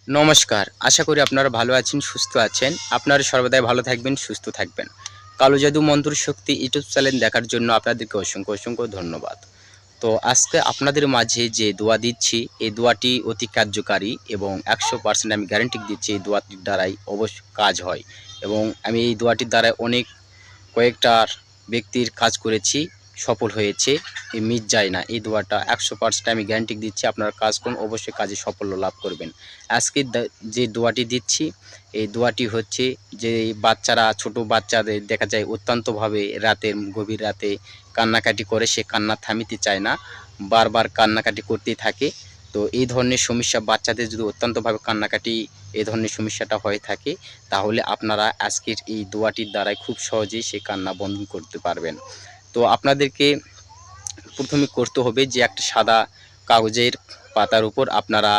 নমস্কার। আশা করি আপনারা ভালো আছেন, সুস্থ আছেন। আপনারা সর্বদাই ভালো থাকবেন, সুস্থ থাকবেন। কালো জাদু মন্ত্র শক্তি ইউটিউব চ্যানেল দেখার জন্য আপনাদেরকে অসংখ্য ধন্যবাদ। তো আজকে আপনাদের মাঝে যে দোয়া দিচ্ছি, এই দোয়াটি অতি কার্যকারী এবং ১০০% আমি গ্যারান্টি দিচ্ছি এই দোয়াটির দ্বারাই অবশ্যই কাজ হয় এবং আমি এই দোয়াটির দ্বারাই অনেক কয়েকটার ব্যক্তির কাজ করেছি, সফল হয়েছে। মিস যায় না এই দোয়াটা ১০০% আমি গ্যারান্টি দিচ্ছি। আপনারা কাজ করুন, অবশ্যই কাজে সাফল্য লাভ করবেন। আজকে যে দোয়াটি দিচ্ছি, এই দোয়াটি হচ্ছে যে বাচ্চারা, ছোট বাচ্চাদের দেখা যায় অত্যন্তভাবে গভীর রাতে কান্নাকাটি করে, সে কান্না থামিতে চায় না, বারবার কান্নাকাটি করতেই থাকে। তো এই ধরনের সমস্যা বাচ্চাদের যদি অত্যন্তভাবে কান্নাকাটি এই ধরনের সমস্যাটা হয়ে থাকে, তাহলে আপনারা আজকের এই দোয়াটির দ্বারাই খুব সহজেই সেই কান্না বন্ধ করতে পারবেন। তো আপনাদেরকে প্রথমে করতে হবে যে একটা সাদা কাগজের পাতার উপর আপনারা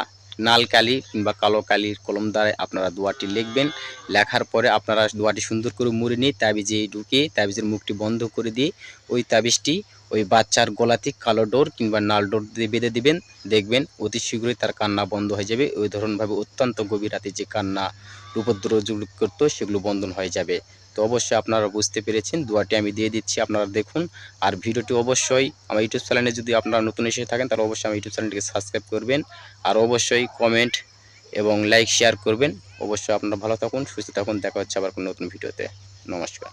লাল কালি কিংবা কালো কালির কলম দ্বারা আপনারা দোয়াটি লিখবেন। লেখার পরে আপনারা দোয়াটি সুন্দর করে মুড়ে নিয়ে তাবিজে ঢুকিয়ে তাবিজের মুখটি বন্ধ করে দিয়ে ওই তাবিজটি ওই বাচ্চার গলাতে কালো ডোর কিংবা লাল ডোর দিয়ে বেঁধে দিবেন। দেখবেন অতি শীঘ্রই তার কান্না বন্ধ হয়ে যাবে। ওই ধরনভাবে অত্যন্ত গভীর রাতে যে কান্না উপদ্রব করতো সেগুলো বন্ধ হয়ে যাবে। তো অবশ্যই আপনারা বুঝতে পেরেছেন, দোয়াটি আমি দিয়ে দিচ্ছি, আপনারা দেখুন। আর ভিডিওটি অবশ্যই আমার ইউটিউব চ্যানেলে যদি আপনারা নতুন এসে থাকেন, তাহলে অবশ্যই আমার ইউটিউব চ্যানেলটিকে সাবস্ক্রাইব করবেন। আর অবশ্যই কমেন্ট এবং লাইক শেয়ার করবেন। অবশ্যই আপনারা ভালো থাকুন, সুস্থ থাকুন। দেখা হচ্ছে আবার কোনো নতুন ভিডিওতে। নমস্কার।